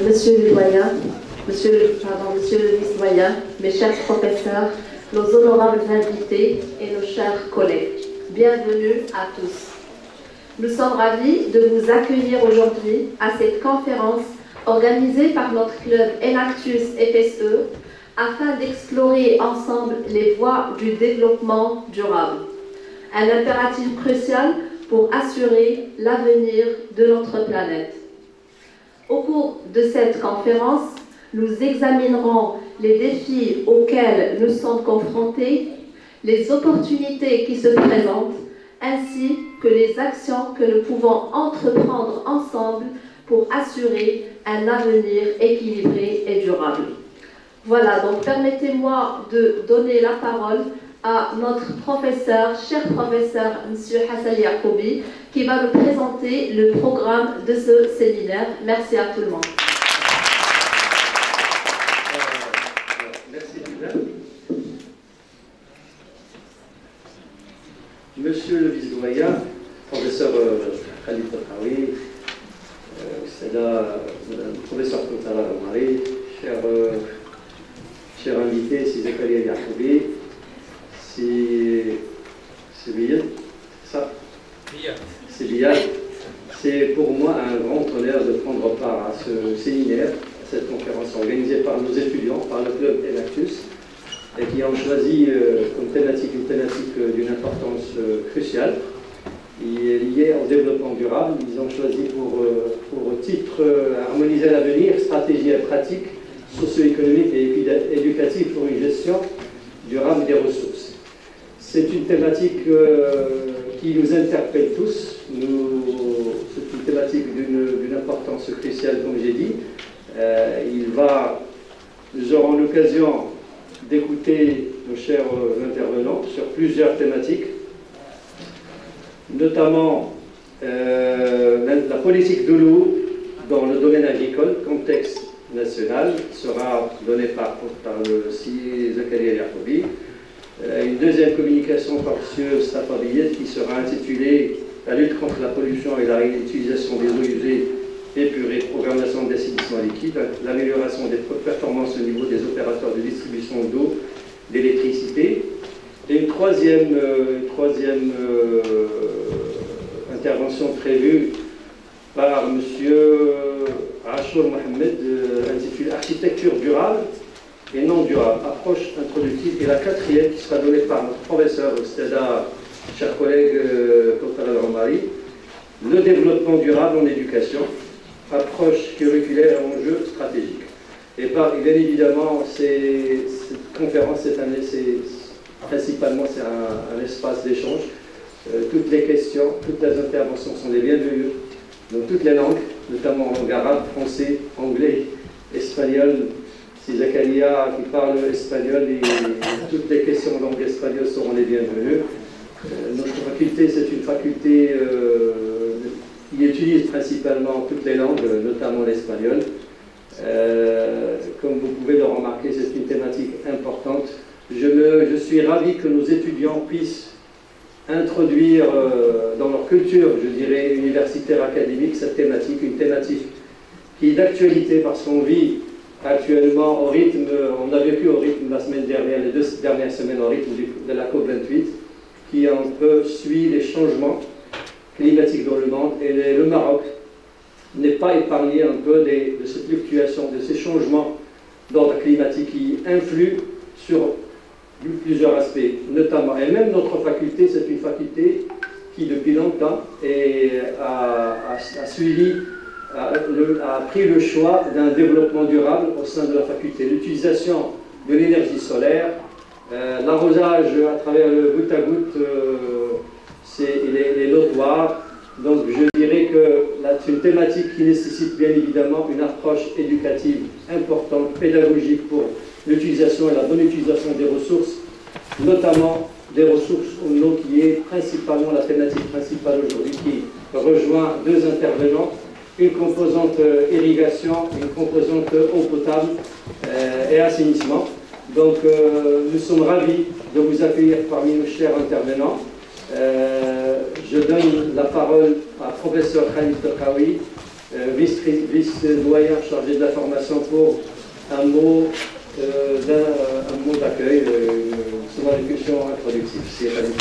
Monsieur le doyen, monsieur le vice-doyen, mes chers professeurs, nos honorables invités et nos chers collègues, bienvenue à tous. Nous sommes ravis de vous accueillir aujourd'hui à cette conférence organisée par notre club Enactus FSE afin d'explorer ensemble les voies du développement durable, un impératif crucial pour assurer l'avenir de notre planète. Au cours de cette conférence, nous examinerons les défis auxquels nous sommes confrontés, les opportunités qui se présentent, ainsi que les actions que nous pouvons entreprendre ensemble pour assurer un avenir équilibré et durable. Voilà, donc permettez-moi de donner la parole à notre professeur, cher professeur, M. Hassan Yacoubi, qui va nous présenter le programme de ce séminaire. Merci à tout le monde. Merci, Lina. Monsieur le vice-doyen, professeur Khalid Tatraoui, professeur Koutara Omari, cher invité, c'est Zakaria Yacoubi, c'est Biyad, ça? C'est Biyad. C'est pour moi un grand honneur de prendre part à ce séminaire, à cette conférence organisée par nos étudiants, par le club Enactus, et qui ont choisi comme thématique une thématique d'une importance cruciale, liée au développement durable. Ils ont choisi pour titre harmoniser l'avenir, stratégie et pratique socio-économique et éducative pour une gestion durable des ressources. C'est une thématique qui nous interpelle tous. C'est une thématique d'une importance cruciale, comme j'ai dit. Nous aurons l'occasion d'écouter nos chers intervenants sur plusieurs thématiques, notamment la politique de l'eau dans le domaine agricole, contexte national, sera donnée par le Zakaria Yacoubi. Une deuxième communication par M. Stafa Biyad qui sera intitulée « La lutte contre la pollution et la réutilisation des eaux usées épurées, programmation d'assainissement liquide, l'amélioration des performances au niveau des opérateurs de distribution d'eau, d'électricité ». Et une troisième intervention prévue par M. Achour Mohamed, intitulée « Architecture durable et non durable, approche introductive ». Et la quatrième qui sera donnée par notre professeur Stada, cher collègue Koutara Omari, le développement durable en éducation, approche curriculaire et enjeux stratégiques. Et bien évidemment, cette conférence cette année, principalement c'est un espace d'échange. Toutes les questions, toutes les interventions sont les bienvenues dans toutes les langues, notamment en langue arabe, français, anglais, espagnol. Si Zakaria qui parle espagnol, et toutes les questions en langue espagnole seront les bienvenues. Notre faculté, c'est une faculté qui utilise principalement toutes les langues, notamment l'espagnol. Comme vous pouvez le remarquer, c'est une thématique importante. Je suis ravi que nos étudiants puissent introduire dans leur culture, je dirais, universitaire académique, cette thématique, une thématique qui est d'actualité parce qu'on vit actuellement au rythme, on a vécu au rythme la semaine dernière, les 2 dernières semaines au rythme de la COP28, qui un peu suit les changements climatiques dans le monde, et le Maroc n'est pas épargné un peu de ces fluctuations, de ces changements d'ordre climatique qui influent sur plusieurs aspects, notamment, et même notre faculté, c'est une faculté qui depuis longtemps a pris le choix d'un développement durable au sein de la faculté. L'utilisation de l'énergie solaire, l'arrosage à travers le goutte à goutte, les notoires. Donc je dirais que c'est une thématique qui nécessite bien évidemment une approche éducative importante, pédagogique pour l'utilisation et la bonne utilisation des ressources, notamment des ressources en eau qui est principalement la thématique principale aujourd'hui, qui rejoint 2 intervenants, une composante irrigation, une composante eau potable et assainissement. Donc, nous sommes ravis de vous accueillir parmi nos chers intervenants. Je donne la parole à professeur Khalid Tokawi, vice-doyen chargé de la formation, pour un mot d'accueil, son allocution introductive. C'est Khalid.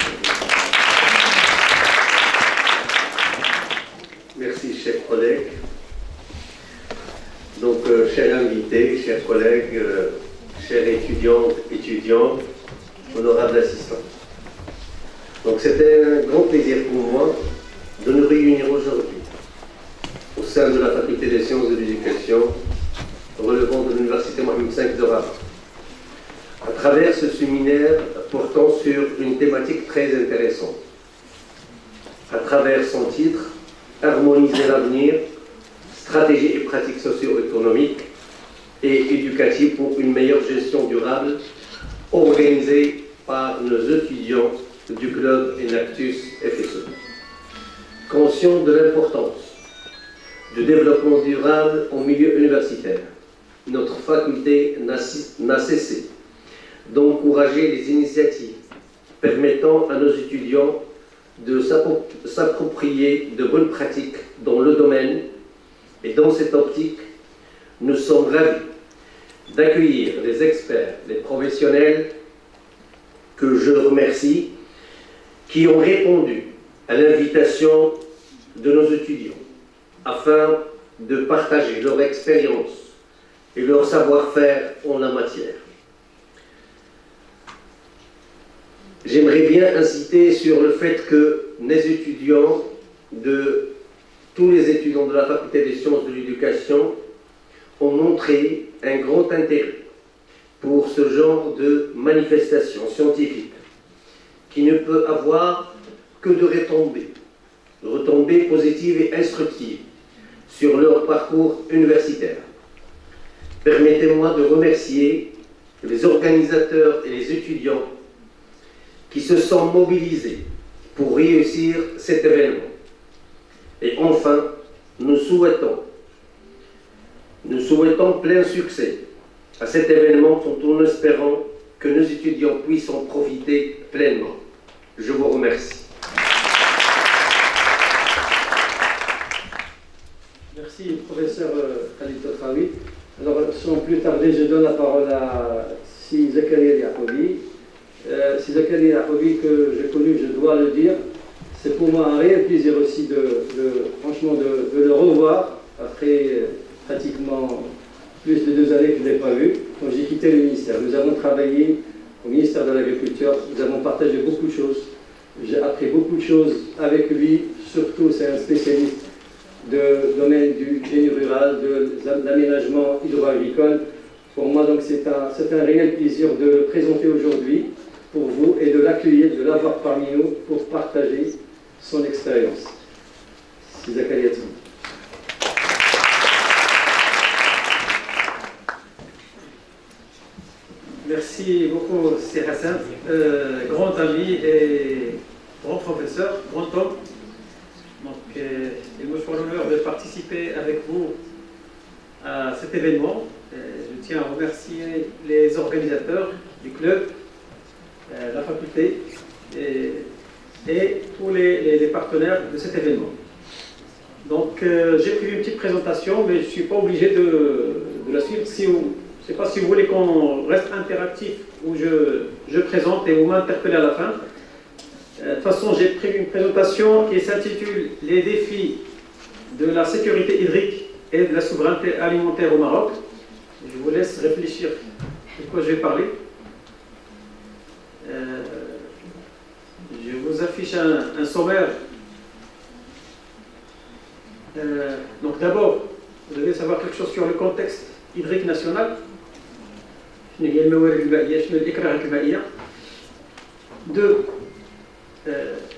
Merci, chers collègues. Donc, chers invités, chers collègues, chers étudiants, honorables assistants. Donc, c'était un grand plaisir pour moi de nous réunir aujourd'hui au sein de la Faculté des sciences de l'éducation relevant de l'Université Mohamed V de Rabat, à travers ce séminaire portant sur une thématique très intéressante. À travers son titre, Harmoniser l'avenir, stratégie et pratiques socio-économiques et éducatives pour une meilleure gestion durable, organisée par nos étudiants du club Enactus FSE. Conscient de l'importance du développement durable au milieu universitaire, notre faculté n'a cessé d'encourager les initiatives permettant à nos étudiants de s'approprier de bonnes pratiques dans le domaine. Et dans cette optique, nous sommes ravis d'accueillir les experts, les professionnels que je remercie, qui ont répondu à l'invitation de nos étudiants afin de partager leur expérience et leur savoir-faire en la matière. J'aimerais bien inciter sur le fait que les étudiants tous les étudiants de la Faculté des sciences de l'éducation ont montré un grand intérêt pour ce genre de manifestation scientifique qui ne peut avoir que de retombées positives et instructives sur leur parcours universitaire. Permettez-moi de remercier les organisateurs et les étudiants qui se sont mobilisés pour réussir cet événement. Et enfin, nous souhaitons plein succès à cet événement tout en espérant que nos étudiants puissent en profiter pleinement. Je vous remercie. Merci, professeur Khalid Tokawi. Alors, sans plus tarder, je donne la parole à Si Zakaria Yacobi. Si Zakaria Yacobi, que j'ai connu, je dois le dire, c'est pour moi un réel plaisir aussi franchement de le revoir après pratiquement plus de 2 années que je ne l'ai pas vu, quand j'ai quitté le ministère. Nous avons travaillé au ministère de l'Agriculture, nous avons partagé beaucoup de choses. J'ai appris beaucoup de choses avec lui, surtout c'est un spécialiste du domaine du génie rural, de l'aménagement hydro-agricole. Pour moi, donc, c'est un réel plaisir de le présenter aujourd'hui pour vous et de l'accueillir, de l'avoir parmi nous pour partager son expérience. C'est Zakaria. Merci beaucoup, c'est Hassan, grand ami et grand professeur, grand homme. Donc, il me fait l'honneur de participer avec vous à cet événement. Je tiens à remercier les organisateurs du club, la faculté et tous les partenaires de cet événement. Donc, j'ai prévu une petite présentation, mais je ne suis pas obligé de la suivre. Je ne sais pas si vous voulez qu'on reste interactif ou je présente et vous m'interpellez à la fin. De toute façon, j'ai prévu une présentation qui s'intitule « Les défis de la sécurité hydrique et de la souveraineté alimentaire au Maroc ». Je vous laisse réfléchir de quoi je vais parler. Je vous affiche un sommaire. Donc d'abord, vous devez savoir quelque chose sur le contexte hydrique national. Deux,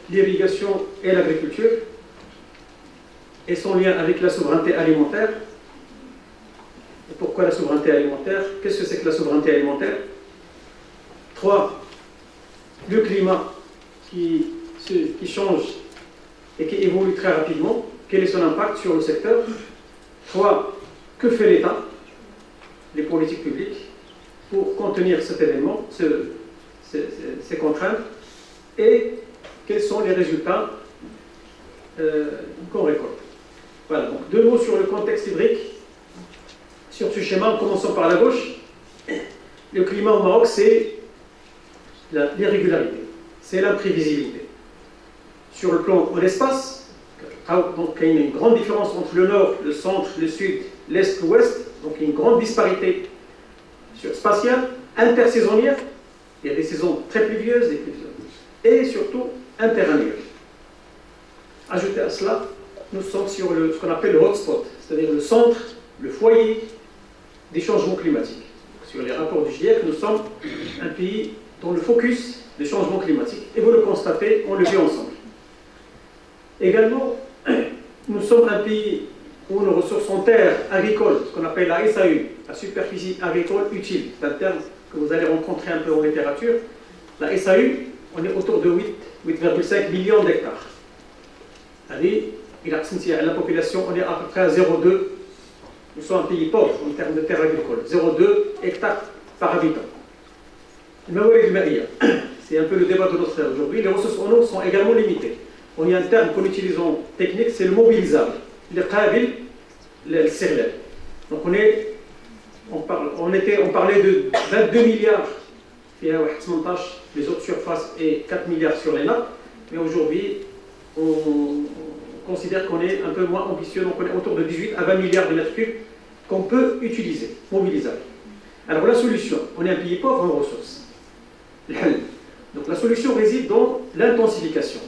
l'irrigation et l'agriculture et son lien avec la souveraineté alimentaire. Et pourquoi la souveraineté alimentaire? Qu'est-ce que c'est que la souveraineté alimentaire? 3, le climat qui change et qui évolue très rapidement. Quel est son impact sur le secteur? 3, que fait l'État? Les politiques publiques. pour contenir cet événement, ces contraintes, et quels sont les résultats qu'on récolte. Voilà, donc 2 mots sur le contexte hydrique. Sur ce schéma, en commençant par la gauche, le climat au Maroc, c'est l'irrégularité, c'est l'imprévisibilité. Sur le plan de l'espace, donc il y a une grande différence entre le nord, le centre, le sud, l'est, l'ouest, donc il y a une grande disparité spatiale, intersaisonnière, il y a des saisons très pluvieuses, et surtout interannuelles. Ajouté à cela, nous sommes sur ce qu'on appelle le hotspot, c'est-à-dire le centre, le foyer des changements climatiques. Sur les rapports du GIEC, nous sommes un pays dont le focus des changements climatiques, et vous le constatez, on le vit ensemble. Également, nous sommes un pays où nos ressources en terre agricole, ce qu'on appelle la SAU, la superficie agricole utile, c'est un terme que vous allez rencontrer un peu en littérature. La SAU, on est autour de 8,5 millions d'hectares. La population, on est à peu près à 0,2. Nous sommes un pays pauvre en termes de terre agricole, 0,2 hectares par habitant. C'est un peu le débat de notre ère aujourd'hui. Les ressources en eau sont également limitées. On y a un terme qu'on utilise en technique, c'est le mobilisable. Le qabil, le sirlel. Donc on parlait de 22 milliards, les autres surfaces, et 4 milliards sur les nappes. Mais aujourd'hui, on considère qu'on est un peu moins ambitieux, donc on est autour de 18 à 20 milliards de mètres cubes qu'on peut utiliser, mobilisables. Alors la solution, on est un pays pauvre en ressources. Donc la solution réside dans l'intensification.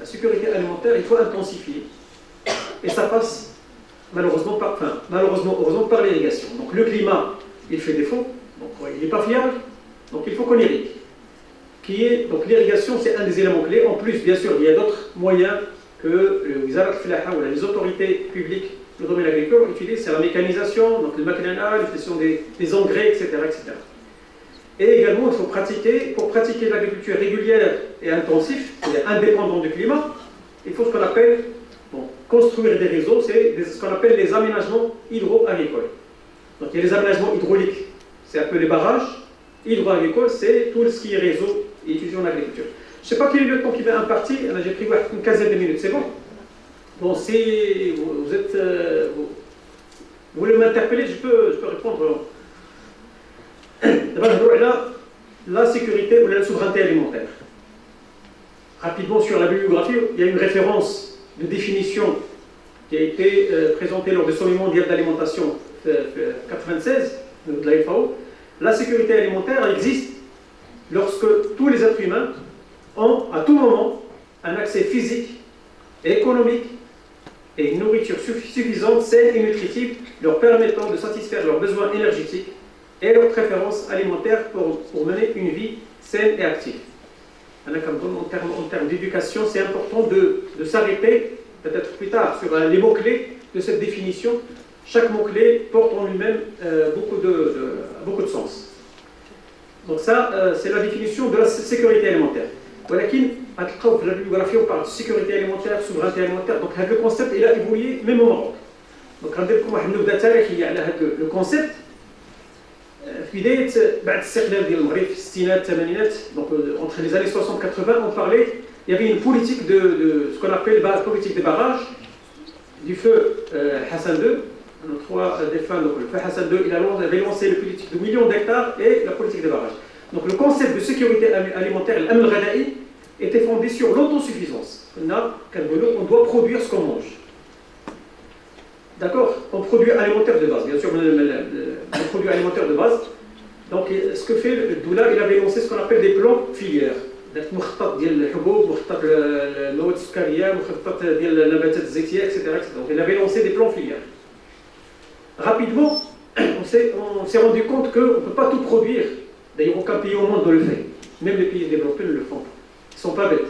La sécurité alimentaire, il faut intensifier. Et ça passe heureusement par l'irrigation. Donc le climat, il fait défaut, donc il n'est pas fiable, donc il faut qu'on irrigue. Donc l'irrigation, c'est un des éléments clés. En plus, bien sûr, il y a d'autres moyens que les autorités publiques, le domaine agricole utilisent, c'est la mécanisation, donc le maquinat, l'utilisation des engrais, etc., etc. Et également, il faut pratiquer, pour pratiquer l'agriculture régulière et intensive, c'est-à-dire indépendante du climat, il faut ce qu'on appelle, construire des réseaux, c'est ce qu'on appelle les aménagements hydro-agricoles. Donc il y a les aménagements hydrauliques, c'est un peu les barrages, hydro-agricoles, c'est tout ce qui est réseau et utilisé en agriculture. Je ne sais pas quel est le temps qui m'a imparti, j'ai pris une quinzaine de minutes, c'est bon? Bon, si vous voulez m'interpeller, je peux répondre. D'abord, la sécurité ou la souveraineté alimentaire. Rapidement sur la bibliographie, il y a une référence de définition qui a été présentée lors du sommet mondial d'alimentation 96 de la FAO. La sécurité alimentaire existe lorsque tous les êtres humains ont à tout moment un accès physique et économique et une nourriture suffisante, saine et nutritive, leur permettant de satisfaire leurs besoins énergétiques et leurs préférences alimentaires pour mener une vie saine et active. En termes d'éducation, c'est important de s'arrêter, peut-être plus tard, sur les mots-clés de cette définition. Chaque mot-clé porte en lui-même beaucoup de sens. Donc ça, c'est la définition de la sécurité alimentaire. La bibliographie, on parle de sécurité alimentaire, souveraineté alimentaire. Donc le concept, il a évolué même au Maroc. Donc le concept, entre les années 60-80, on parlait, il y avait une politique de ce qu'on appelle la politique des barrages, du feu Hassan II, notre roi des femmes, donc le feu Hassan II, il avait lancé la politique de millions d'hectares et la politique des barrages. Donc le concept de sécurité alimentaire, l'amn al-ghada'i, était fondé sur l'autosuffisance. On doit produire ce qu'on mange. D'accord? En produits alimentaires de base, bien sûr, le produit alimentaire de base. Donc, ce que fait Doula, il avait lancé ce qu'on appelle des plans filières. Donc, il avait lancé des plans filières. Rapidement, on s'est rendu compte qu'on ne peut pas tout produire. D'ailleurs, aucun pays au monde ne le fait. Même les pays développés ne le font pas. Ils ne sont pas bêtes.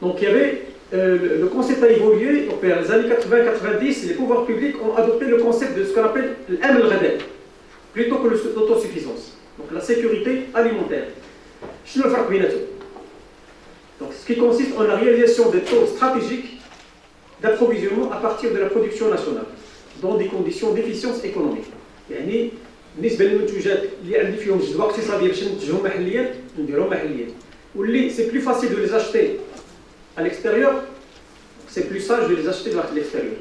Donc, il y avait. Le concept a évolué. Donc, dans les années 80-90, les pouvoirs publics ont adopté le concept de ce qu'on appelle l'amn al-ghada'i, plutôt que l'autosuffisance. Donc, la sécurité alimentaire. Donc, ce qui consiste en la réalisation des taux stratégiques d'approvisionnement à partir de la production nationale, dans des conditions d'efficience économique. يعني بالنسبه للمنتوجات اللي عندي فيهم جدوى اقتصاديه باش ننتجهم محليا نديرهم محليا واللي سي بلو فاسيل دو لي اشتي à l'extérieur c'est plus sage de les acheter de l'extérieur.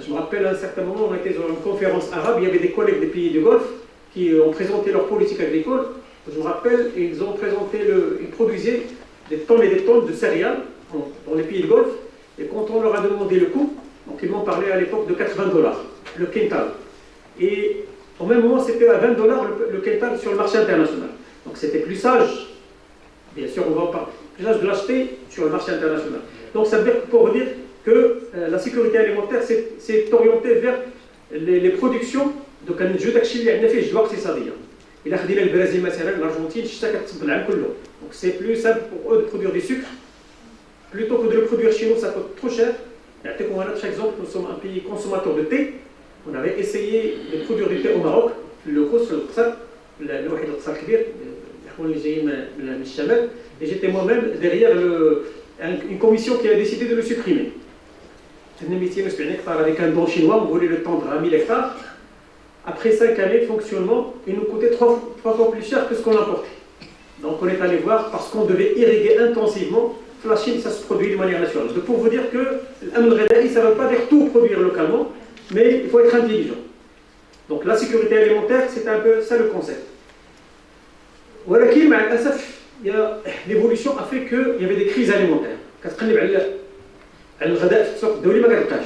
Je me rappelle à un certain moment on était dans une conférence arabe, il y avait des collègues des pays du Golfe qui ont présenté leur politique agricole. Je me rappelle, ils ont présenté ils produisaient des tonnes et des tonnes de céréales dans les pays du Golfe et quand on leur a demandé le coût, donc ils m'ont parlé à l'époque de $80 le quintal. Et au même moment, c'était à $20 le quintal sur le marché international. Donc c'était plus sage, bien sûr, on va en parler, plus sage de l'acheter sur le marché international. Donc ça veut dire pour dire que la sécurité alimentaire c'est orienté vers les productions. Donc الجو داكشي اللي عندنا فيه جدوى اقتصاديه. إلا خدينا البرازيل مثلا الأرجنتين الشتا كتصب العام كله. Donc c'est plus simple pour eux de produire du sucre plutôt que de le produire chez nous, ça coûte trop cher. نعطيكم un autre exemple, nous sommes un pays consommateur de thé. On avait essayé de produire du thé au Maroc, le Khous, le Qsar, الواحد القصر كبير الإخوان اللي جايين من الشمال. Et j'étais moi-même derrière une commission qui a décidé de le supprimer. Avec un don chinois, on voulait le tendre à 1000 hectares. Après 5 années de fonctionnement, il nous coûtait 3 fois plus cher que ce qu'on importait. Donc on est allé voir parce qu'on devait irriguer intensivement. La Chine, ça se produit de manière naturelle. Donc pour vous dire que l'Amn Ghada'i, ça ne veut pas dire tout produire localement, mais il faut être intelligent. Donc la sécurité alimentaire, c'est un peu ça le concept. ولكن مع الأسف l'évolution a fait qu'il y avait des crises alimentaires. كتقلب على الغداء في السوق الدولي ما كتلقاش.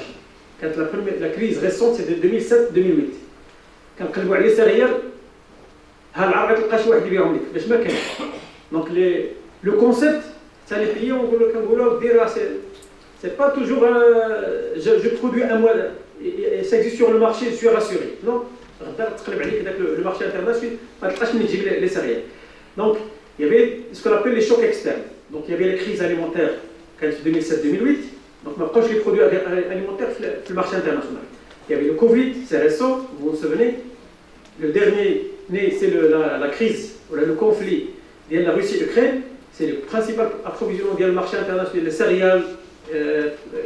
كانت la crise récente c'est de 2007-2008. كنقلبوا على السيريال ها العرق ما تلقاش واحد يبيعهم لك باش ما كاين. Donc le concept ça les pays كنقولوا دير c'est pas toujours je produis un mois et ça existe sur le marché je suis rassuré. Non, غدا تقلب عليك داك le marché international ما تلقاش منين تجيب les céréales. Donc il y avait ce qu'on appelle les chocs externes. Donc il y avait les crises alimentaires en 2007-2008. Donc ma proche les produits alimentaires sur le marché international. Il y avait le Covid, c'est récent, vous vous souvenez. Le dernier né, c'est la crise, ou le conflit de la Russie et l'Ukraine. C'est le principal approvisionnement du marché international, les céréales,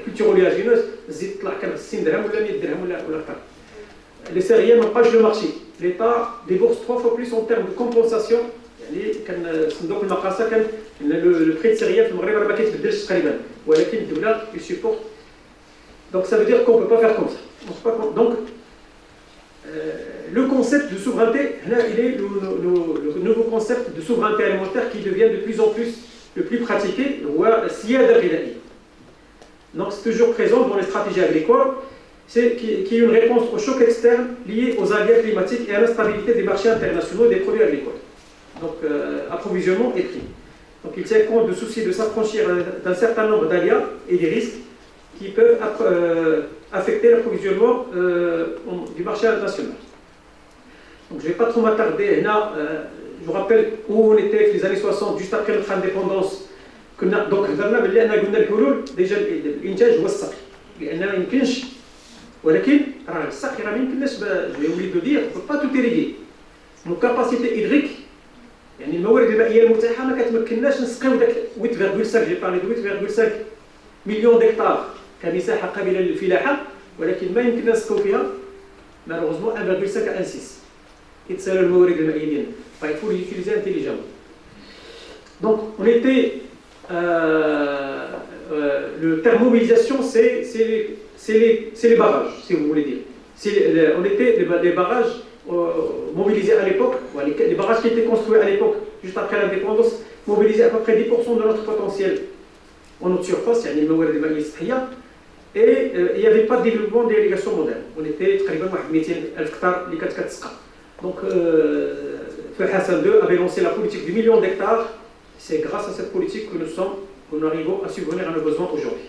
culture oléagineuse, les céréales n'ont pas le marché. L'État débourse 3 fois plus en termes de compensation. صندوق المقاصة كان le prix de céréales في المغرب ما كيتبدلش تقريبا ولكن الدولة يسيبورت. Donc ça veut dire qu'on ne peut pas faire comme ça. Donc le concept de souveraineté, là, il est le nouveau concept de souveraineté alimentaire qui devient de plus en plus le plus pratiqué. Donc c'est toujours présent dans les stratégies agricoles, c'est qui est une réponse aux chocs externes liés aux aléas climatiques et à l'instabilité des marchés internationaux des produits agricoles. Donc approvisionnement et prix. Donc il tient compte de souci de s'affranchir d'un certain nombre d'aléas et des risques qui peuvent affecter l'approvisionnement du marché national. Donc je ne vais pas trop m'attarder. Je vous rappelle où on était les années 60, juste après notre indépendance. Donc déjà الإنتاج هو السقي لأن ما يمكنش ولكن راه السقي راه ما يمكنناش je voulais te dire on ne peut pas tout irriguer. Nos capacités hydriques يعني الموارد المائيه المتاحه ما كتمكنناش نسقيو داك 8.5 جي بارلي دو 8.5 مليون دكتار كمساحه قابله للفلاحه ولكن ما يمكننا نسقيو فيها malheureusement 1.5 à 1.6 يتسالوا الموارد المائيه ديالنا il faut les utiliser intelligemment. Donc on était le terme mobilisation c'est les barrages si vous voulez dire. On était les barrages mobilisés à l'époque, les barrages qui étaient construits à l'époque, juste après l'indépendance, mobilisaient à peu près 10% de notre potentiel en notre surface, et il n'y avait pas de développement d'irrigation moderne. On était très bien à 200 000 hectares. Donc, Hassan II avait lancé la politique du million d'hectares. C'est grâce à cette politique que nous arrivons à subvenir à nos besoins aujourd'hui.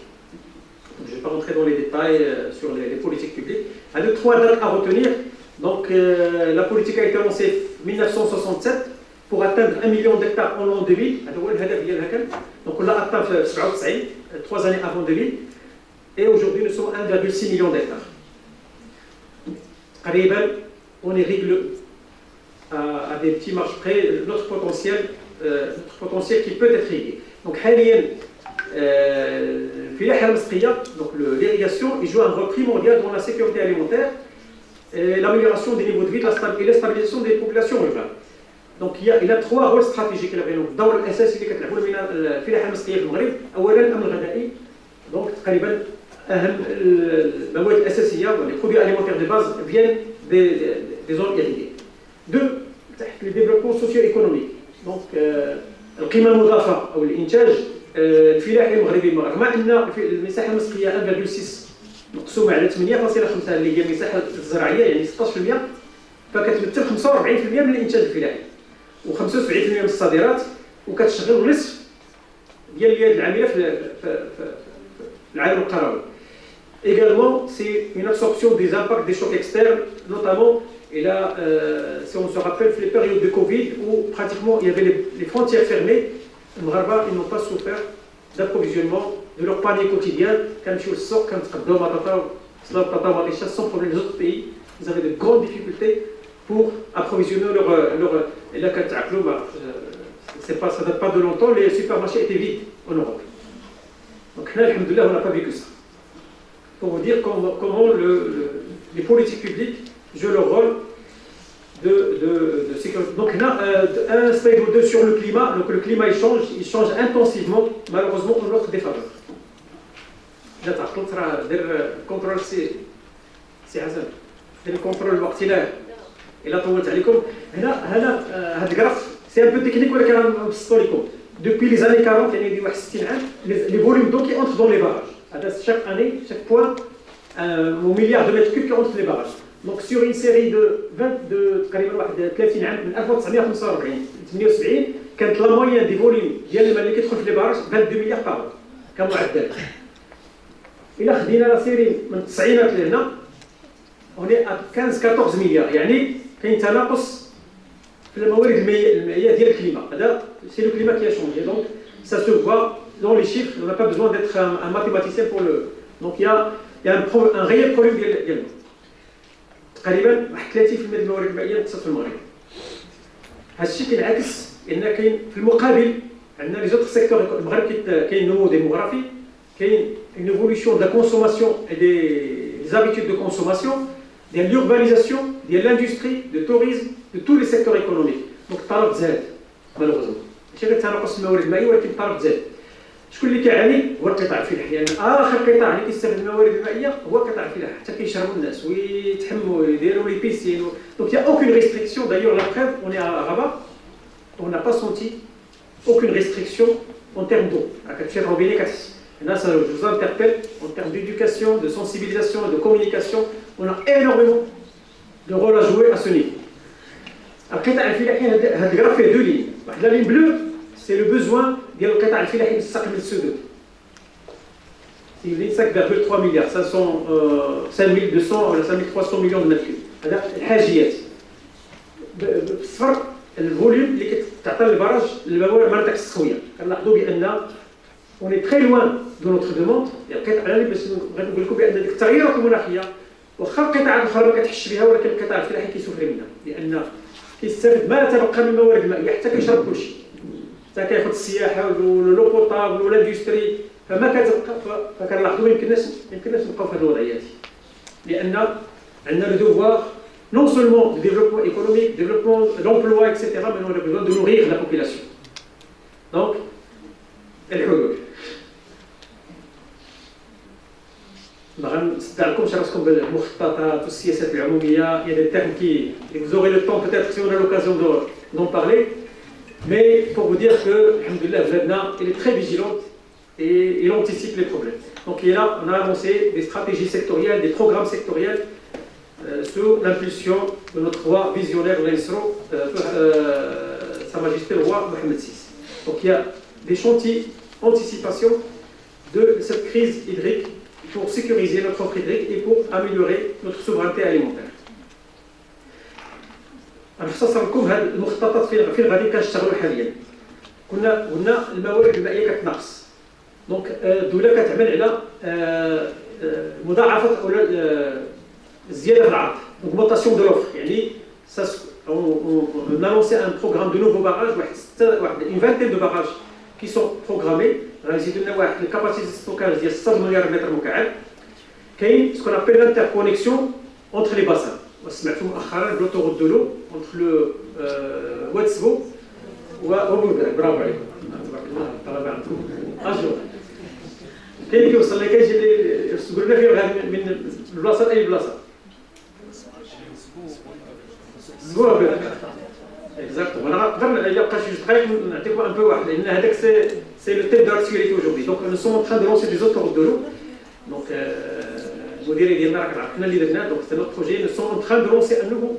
Je ne vais pas rentrer dans les détails sur les politiques publiques. Il y a 3 dates à retenir. Donc la politique a été lancée en 1967 pour atteindre 1 million d'hectares en l'an 2000. Donc on l'a atteint 3 années avant 2000. Et aujourd'hui nous sommes à 1,6 million d'hectares. On irrigue à des petits marges près notre potentiel qui peut être irrigué. Donc donc l'irrigation il joue un rôle primordial dans la sécurité alimentaire. et l'amélioration des niveaux de vie et la stabilisation des populations rurales. Donc il a trois rôles stratégiques. الدور الاساسي اللي كتلعبوا من الفلاحه المسقيه في المغرب اولا الامن الغذائي. دونك تقريبا اهم المواد الاساسيه les produits alimentaires de base viennent des zones irriguées. Deux, le développement socio-économique. Donc القيمه المضافه او الانتاج الفلاحي المغربي رغم ان المساحه المسقيه 1.6 مقسومه على 8.5 اللي هي المساحه الزراعيه يعني 16%، فكتمثل 45% من الانتاج الفلاحي و75% من الصادرات، وكتشغل نصف ديال اليد العامله في العالم القروي. Également, c'est une absorption des impacts des chocs externes, notamment, et là, si on se rappelle, les périodes de Covid où pratiquement il y avait les frontières fermées, les Maghrébins ils n'ont pas souffert d'approvisionnement de leur panier quotidien. Quand ils sortent, quand ils sans problème, les autres pays, ils avaient de grandes difficultés pour approvisionner leur et là, ça date pas de longtemps, les supermarchés étaient vides en Europe. Donc là, alhamdoulilah, on n'a pas vécu ça. Pour vous dire comment les politiques publiques jouent leur rôle de sécurité. Donc là, un slide ou deux sur le climat. Donc le climat il change intensivement, malheureusement en notre défaveur. Là, tu as contrôle c'est Hassan. C'est le contrôle الوقتي إلا طولت عليكم. هنا هذا الجراف c'est un peu technique ولكن غنبسطو لكم. Depuis les années 40 يعني دي واحد 60 عام les volumes d'eau qui entrent dans les barrages. Chaque année, chaque point, au milliard de mètres cubes qui rentrent dans les barrages. Donc sur une série de 30 عام من 1945 78 كانت la moyenne des volumes ديال الماء اللي كيدخل في les barrages 22 مليار par an كمعدل. إلا خدينا لا سيري من التسعينات لهنا on est à 15-14 مليار، يعني كاين تناقص في الموارد المائية ديال الكليما. هذا c'est le climat qui a changé. Donc ça se voit dans les chiffres, on n'a pas besoin d'être un mathématicien pour le. Donc il y a un réel problème ديال تقريبا 30% من الموارد المائية نقصت في المغرب. هذا الشيء كينعكس ان كاين في المقابل عندنا لي زوتر سيكتور. المغرب كاين نمو ديموغرافي، كاين une évolution de la consommation et des habitudes de consommation, de l'urbanisation, de l'industrie, du tourisme, de tous les secteurs économiques. Donc الطلب زاد malheureusement. ماشي غير تناقص الموارد المائية ولكن الطلب زاد. شكون اللي كيعاني؟ هو القطاع الفلاحي، لان اخر قطاع اللي كيستافد من الموارد المائيه هو القطاع الفلاحي، حتى كيشربوا الناس ويتحموا ويديروا لي بيسين. دونك يا اوكين ريستريكسيون. دايور لا بريف اون اي ا Rabat, on n'a pas senti aucune restriction en termes d'eau. كتمشي الروبيني كتحس. هنا ça je vous interpelle en termes d'éducation, de sensibilisation et de communication, on a énormément de rôle à jouer à ce niveau. القطاع الفلاحي هذا الجراف فيه دو لين، واحد لا لين بلو c'est le besoin ديال القطاع الفلاحي مستقبل السدود. C'est 5,3 milliards, ça sont 5200 ولا 5300 مليون متر كيوب. هذا الحاجيات. بالصفر الفوليوم اللي كتعطى للبراج المناطق السخويه. كنلاحظوا بان on est très loin de notre demande. القطاع الفلاحي باش نقول لكم بان ديك التغيرات المناخيه واخا القطاعات الاخرى ما كتحسش بها ولكن القطاع الفلاحي كيسوفر منها، لان كيستافد ما تبقى من الموارد المائيه حتى كيشرب كل شيء. حتى كياخذ السياحه ولو بوطابل ولا الاندستري، فما كتبقى. فكنلاحظوا ما يمكنناش نبقاو في هذه الوضعيات، لان عندنا لو دوفوار non seulement du développement économique, développement de l'emploi, etc., mais on a besoin de nourrir la population. Donc, الحلول. ما غنصدعلكمش راسكم بالمخططات والسياسات العموميه. Il y a des termes qui vous aurez le temps peut-être si on a l'occasion d'en parler. Mais pour vous dire que, alhamdoulilah, Vladna, il est très vigilante et il anticipe les problèmes. Donc là, on a annoncé des stratégies sectorielles, des programmes sectoriels sous l'impulsion de notre roi visionnaire, Sa Majesté le roi Mohamed VI. Donc il y a des chantiers anticipation de cette crise hydrique pour sécuriser notre offre hydrique et pour améliorer notre souveraineté alimentaire. نختصر لكم هذه المخططات فين غادي كنشتغلوا حاليا. قلنا الموارد المائيه كتنقص. دونك الدوله كتعمل على مضاعفه او الزياده في العرض. augmentation de l'offre. يعني on a lancé un programme de nouveaux barrages, une vingtaine de barrages qui sont programmés. غنزيدوا لنا واحد الكاباسيتي ستوكاج ديال 6 مليار متر مكعب. كاين ce qu'on appelle l'interconnexion entre les bassins. وسمعتوا مؤخرا بلوتوغوت دو لو entre le واتسبو وبولغار. برافو عليكم تبارك الله الطلبه عندكم اجور. كاين اللي كيوصل لك كيجي تقول لنا فين غادي من بلاصه لاي بلاصه زبوه بك اكزاكتومون. انا نقدر الا بقى شي دقائق نعطيكم ان بو واحد لان هذاك سي لو تيب دارتيكوليتي aujourd'hui. دونك نو سوم en train de lancer des autoroutes de l'eau. دونك المديريه ديالنا راك عرفنا اللي درنا. دونك سي نوت بروجي نو سوم en train de lancer un nouveau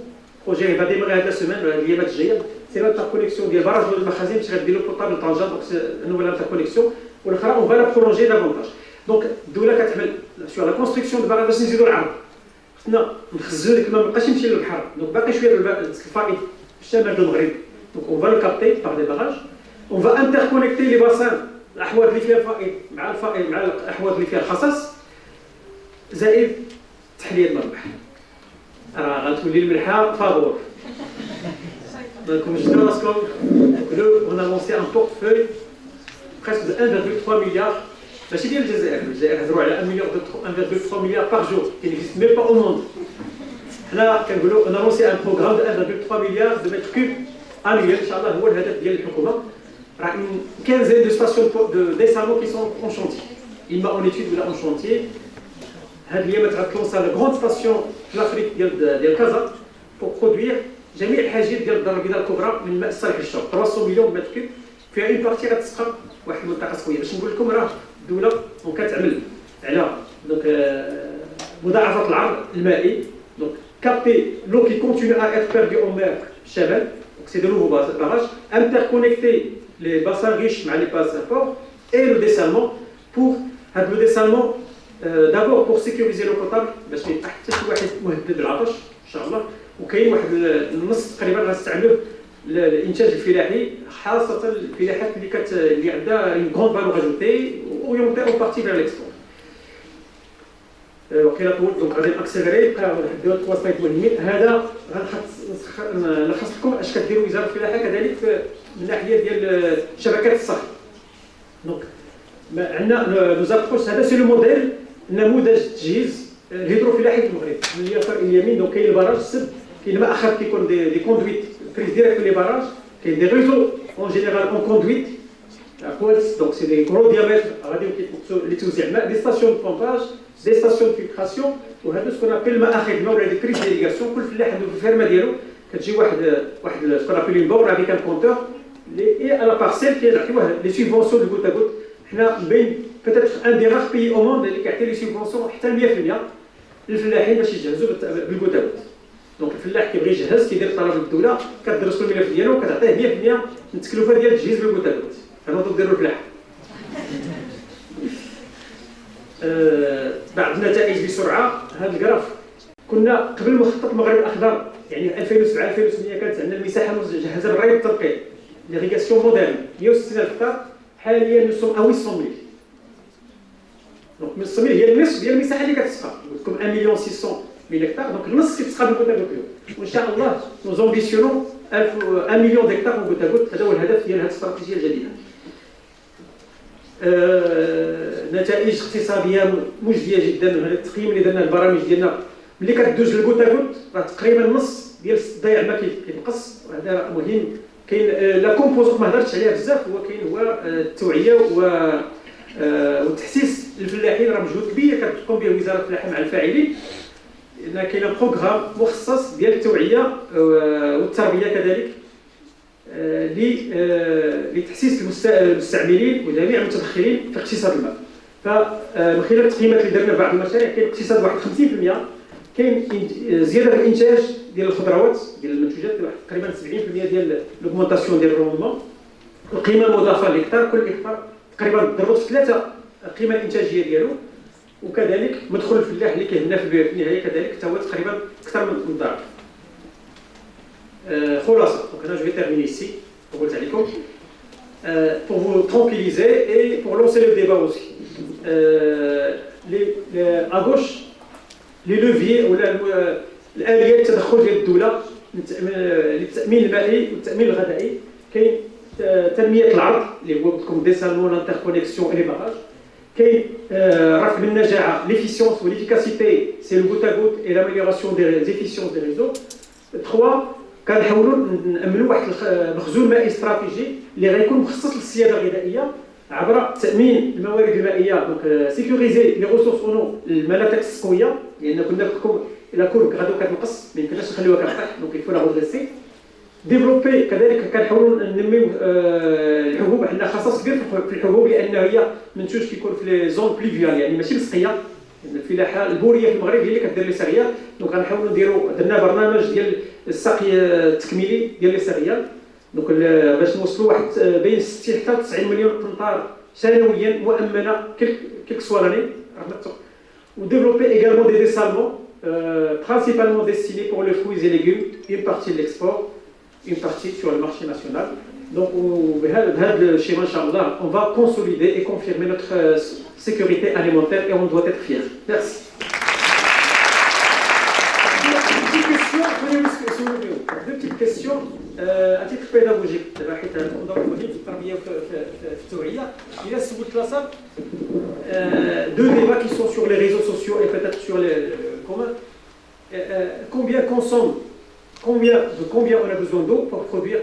projet qui va démarrer هذا السيمانه ولا الايامات الجايه. سي l'interconnexion ديال براج المخازن باش غدير له بورطابل طنجه. دونك سي نوفيل interconnexion والاخرى اون فا برولونجي دافونتاج. دونك الدوله كتعمل سور لا كونستركسيون دو باراج باش نزيدو العرض. خصنا نخزنو ديك الماء مابقاش يمشي للبحر. دونك باقي شويه الفائض في الشمال ديال المغرب. دونك اون فا لو كابتي باغ دي باراج. اون فا انتركونيكتي لي باسان الاحواض اللي فيها الفائض مع الاحواض اللي فيها الخصص زائد تحليه الماء البحر. راه غتولي الملحه فابور. دونك جبدوا راسكم. اون انونسي ان بورتفوي presque de 1,3 milliard. ماشي ديال الجزائر هضروا على 1,3 milliard par jour qui n'existe même pas au monde. حنا كنقولوا on a lancé un programme de 1,3 milliard de mètres cubes annuels ان شاء الله هو الهدف ديال الحكومه. راه une quinzaine de stations de dessalement qui sont en chantier. Il m'a en étude ولا en chantier. هاد اليوم غتلونسا لا غروند ستاسيون في لافريك ديال كازا pour produire جميع الحاجات ديال الدار البيضاء الكبرى من الماء الصالح للشرب 300 مليون متر كوب. فيها اون بارتي غتسقى واحد المنطقه سقويه. باش نقول لكم راه الدوله كتعمل على دونك مضاعفه العرض المائي. دونك كابتي لو كي كونتينيو ا ايتر بيردي اون مير في الشمال. دونك سي دو نوفو باراج انتركونيكتي لي باسان ريش مع لي باسان بور اي لو ديسالمون بور هاد لو ديسالمون دابور بور سيكوريزي لو بوتابل باش ما يبقى حتى شي واحد مهدد بالعطش ان شاء الله. وكاين واحد النص تقريبا غنستعملوه الانتاج الفلاحي خاصه الفلاحات اللي عندها اون غروند فالور اجوتي ويونتي اون بارتي فير ليكسبور. وقيلا طول دونك غادي ناكسيليري نديرو 3 سلايد مهمين. هذا غنلخص لكم اش كديروا وزاره الفلاحه كذلك من الناحيه ديال شبكات الصرف. دونك عندنا لو زابروش هذا سي لو موديل نموذج التجهيز الهيدروفلاحي في المغرب. من اليسار الى اليمين دونك كاين البراج السد كاين الماء اخر كيكون دي كوندويت prise directe pour les barrages, qui est des réseaux en général en conduite, donc c'est des gros diamètres des stations de pompage, des stations de filtration, ou ce qu'on appelle des prises d'irrigation. كل فلاح عنده في الفرمه ديالو كتجي واحد ce qu'on appelle une borne avec un compteur et à la parcelle كيعطيوه les subventions de goutte à goutte. حنا بين peut-être un des rares pays au monde اللي كيعطي les subventions حتى 100% للفلاحين باش يجهزوا بالغوت à goutte. دونك الفلاح كيبغي يجهز كيدير طلب للدوله كدرس له الملف ديالو وكتعطيه 100% من التكلفه ديال التجهيز بالغوت à goutte. هانو ديروا الفلاح. بعض النتائج بسرعه. هذا الجراف كنا قبل مخطط المغرب الاخضر يعني 2007 2008 كانت عندنا المساحه مجهزه بالري والتنقيط ليغيغاسيون مودرن 160 هكتار. حاليا نو سوم 800,000. دونك 800,000 هي النصف ديال المساحه اللي كتسقى. قلت لكم 1,600,000 هكتار. دونك النص كيتسقى بالغوت à goutte. وان شاء الله نو زومبيسيونون 1 مليون دكتار بالغوت à goutte. هذا هو الهدف ديال هذه الاستراتيجيه الجديده. نتائج اقتصاديه مجديه جدا. هذا التقييم اللي درنا البرامج ديالنا ملي كدوز الغوت à goutte راه تقريبا النص ديال الضياع ما كينقص. وهذا مهم. كاين لا كومبوزونت ما هضرتش عليها بزاف. هو التوعيه والتحسيس للفلاحين. راه مجهود كبير كتقوم به وزاره الفلاحه مع الفاعلين. لان كاين بروغرام مخصص ديال التوعيه والتربيه كذلك لتحسيس المستعملين وجميع المتدخلين في اقتصاد الماء. فمن خلال التقييمات اللي درنا بعض المشاريع كاين اقتصاد واحد 50%. كاين زياده في الانتاج ديال الخضروات ديال المنتوجات واحد تقريبا 70% ديال لوغمونطاسيون ديال الروندمون. القيمه المضافه للهكتار كل هكتار تقريبا ضربت في 3 القيمه الانتاجيه ديالو. وكذلك مدخل الفلاح اللي كيهنا في النهايه كذلك حتى هو تقريبا اكثر من الضعف. خلاصه دونك انا جو في تيرميني ici قلت عليكم pour vous tranquilliser et pour lancer le débat aussi. À gauche les leviers ولا الاليات التدخل ديال الدوله للتامين المائي والتامين الغذائي. كاين تنميه العرض اللي هو قلت لكم ديسالمون انتركونيكسيون اي باراج. كاين رفع بالنجاعه l'efficience ou l'efficacité c'est le goutte à goutte et l'amélioration des efficiences des réseaux. 3 كنحاولوا نأمنوا واحد المخزون مائي استراتيجي اللي غيكون مخصص للسياده الغذائيه عبر تامين الموارد المائيه. دونك سيكوريزي لي ريسورس اونو المناطق السقويه لان كنا لكم الى كورك غادو كتنقص ما يمكنناش نخليوها كتطيح دونك يكون لا غودريسي. ديفلوبي كذلك كنحاولوا ننميو الحبوب. عندنا خصائص كبير في الحبوب لان هي منتوج كيكون في لي زون بليفيال يعني ماشي مسقيه. الفلاحه البوريه في المغرب هي اللي كدير لي سيريال دونك غنحاولوا نديروا درنا برنامج ديال السقي التكميلي ديال لي سيريال دونك باش نوصلوا واحد بين 60 حتى 90 مليون طنطار سنويا مؤمنه كيك سوا لاني. وديفلوبي également des dessalements principalement destinés pour les fruits et légumes, une partie de l'export, une partie sur le marché national. Donc, بهذا الشيء, Inch'Allah, on va consolider et confirmer notre sécurité alimentaire et on doit être fiers. Merci. Deux petites questions à titre pédagogique. Il y a sous classe deux débats qui sont sur les réseaux sociaux et peut-être sur les comment combien consomme combien on a besoin d'eau pour produire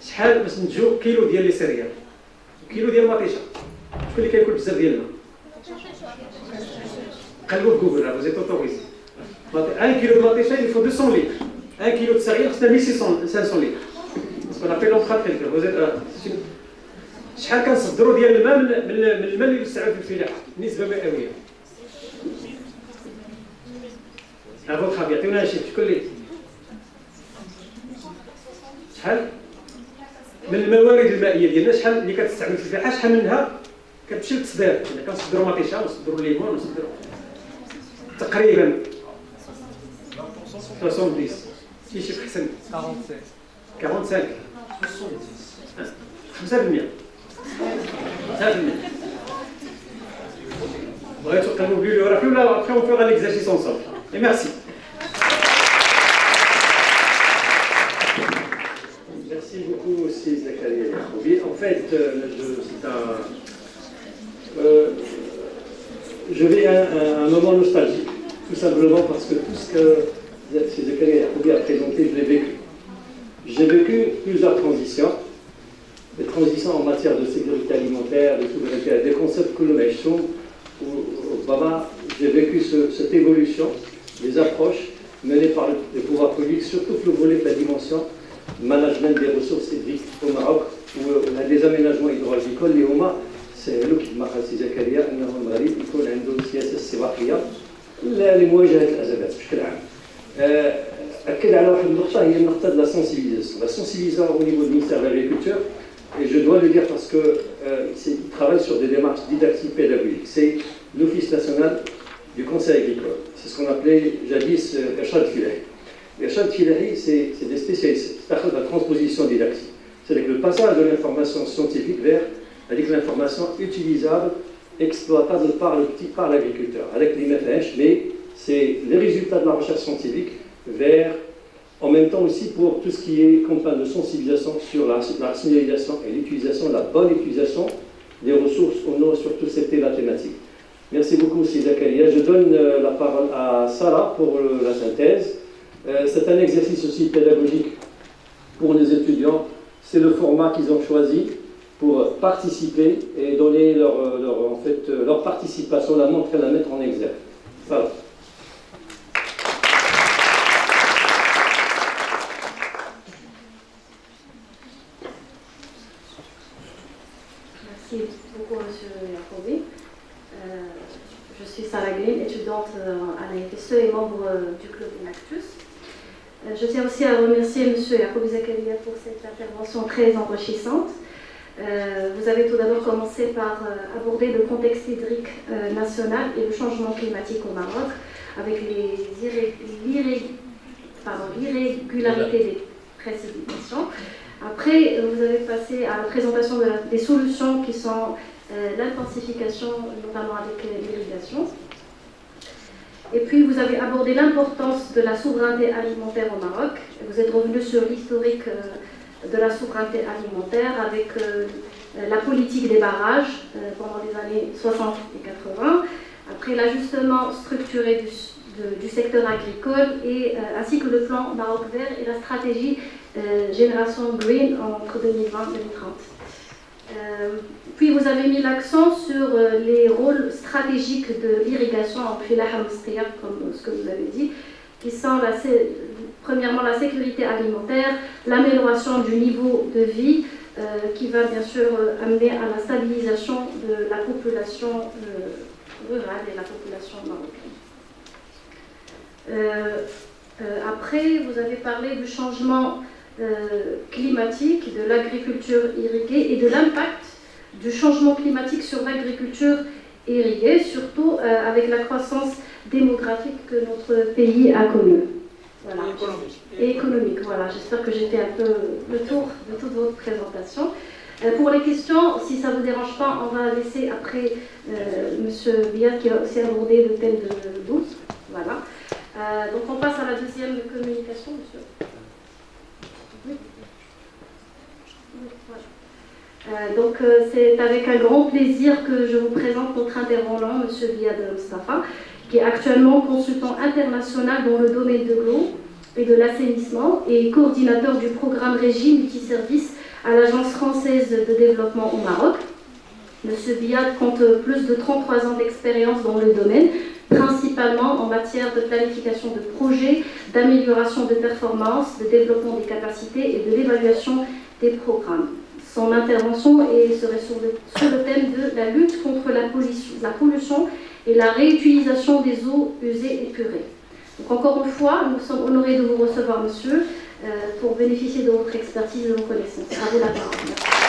شحال باش نتجو كيلو ديال لي سيريال كيلو ديال المطيشه شكون اللي كياكل بزاف ديال الماء قلبوا في جوجل vous êtes autorisé 1 kilo de matécha il faut 200 litres 1 kilo de céréales c'est 1500 litres ce qu'on appelle l'empreinte calcul vous êtes شحال كنصدروا ديال الماء من الماء اللي يستعمل في الفلاحه نسبه مئويه افوت خابي عطيونا شي شكون اللي شحال من الموارد المائيه ديالنا شحال اللي كتستعمل في الفلاحه شحال منها كتمشي للتصدير الا كنصدروا مطيشه ونصدروا الليمون ونصدروا تقريبا 70 شي شي احسن 45 5% بغيتو تقلبوا بليوغرافي ولا après on fera l'exercice ensemble et merci. Merci beaucoup aussi Zakaria Yacoubi. En fait, je vais à un moment nostalgique, tout simplement parce que tout ce que Zakaria Yacoubi a présenté, je l'ai vécu. J'ai vécu plusieurs transitions. Des transitions en matière de sécurité alimentaire, de souveraineté, des concepts que nous mettons, où j'ai vécu cette évolution, les approches menées par les pouvoirs publics, surtout le volet de la dimension management des ressources hydriques au Maroc, où on a des aménagements hydro-agricoles. Les OMA, c'est le qui m'a dit Zakaria, أنه المغرب يكون عنده سياسة استباقية لمواجهة الأزمات بشكل عام. أكد على واحد النقطة هي النقطة de la sensibilisation. La sensibilisation au niveau du ministère de l'Agriculture. Et je dois le dire parce qu'il travaille sur des démarches didactiques pédagogiques. C'est l'Office national du conseil agricole. C'est ce qu'on appelait jadis Irshad Filahi. Irshad Filahi, c'est des spécialistes. C'est la transposition didactique. C'est le passage de l'information scientifique vers l'information utilisable, exploitable par l'agriculteur. Avec l'IMFH, mais c'est les résultats de la recherche scientifique vers en même temps aussi pour tout ce qui est campagne de sensibilisation sur la rationalisation et l'utilisation, la bonne utilisation des ressources en eau, surtout c'était la thématique. Merci beaucoup Zakaria. Je donne la parole à Sarah pour la synthèse. C'est un exercice aussi pédagogique pour les étudiants. C'est le format qu'ils ont choisi pour participer et donner leur participation, la montrer, la mettre en exergue. Sarah. Merci beaucoup, M. Yacoubi. Je suis Sarah Glynn, étudiante à la FSE et membre du club Inactus. Je tiens aussi à remercier M. Yacoubi Zakaria pour cette intervention très enrichissante. Vous avez tout d'abord commencé par aborder le contexte hydrique national et le changement climatique au Maroc, avec l'irrégularité des précipitations. Après, vous avez passé à la présentation des solutions qui sont l'intensification, notamment avec l'irrigation. Et puis, vous avez abordé l'importance de la souveraineté alimentaire au Maroc. Vous êtes revenu sur l'historique de la souveraineté alimentaire avec la politique des barrages pendant les années 60 et 80, après l'ajustement structuré du secteur agricole, ainsi que le plan Maroc vert et la stratégie Génération Green entre 2020 et 2030. Puis vous avez mis l'accent sur les rôles stratégiques de l'irrigation en filaha mustiyab, comme ce que vous avez dit, qui sont premièrement la sécurité alimentaire, l'amélioration du niveau de vie, qui va bien sûr amener à la stabilisation de la population rurale et la population marocaine. Après, vous avez parlé du changement climatique, de l'agriculture irriguée et de l'impact du changement climatique sur l'agriculture irriguée, surtout avec la croissance démographique que notre pays a connue. Voilà. Et économique. Voilà, j'espère que j'ai fait un peu le tour de toute votre présentation. Pour les questions, si ça ne vous dérange pas, on va laisser après M. Biad qui va aussi aborder le thème de 12. Voilà. Donc on passe à la deuxième communication, monsieur. Oui. Oui, voilà. Donc c'est avec un grand plaisir que je vous présente notre intervenant, M. Biad Mustafa, qui est actuellement consultant international dans le domaine de l'eau et de l'assainissement et coordinateur du programme Régie Multiservice à l'Agence française de développement au Maroc. M. Biad compte plus de 33 ans d'expérience dans le domaine, principalement en matière de planification de projets, d'amélioration de performance, de développement des capacités et de l'évaluation des programmes. Son intervention serait sur le thème de la lutte contre la pollution et la réutilisation des eaux usées et purées. Donc encore une fois, nous sommes honorés de vous recevoir, monsieur, pour bénéficier de votre expertise et de vos connaissances. À vous la parole.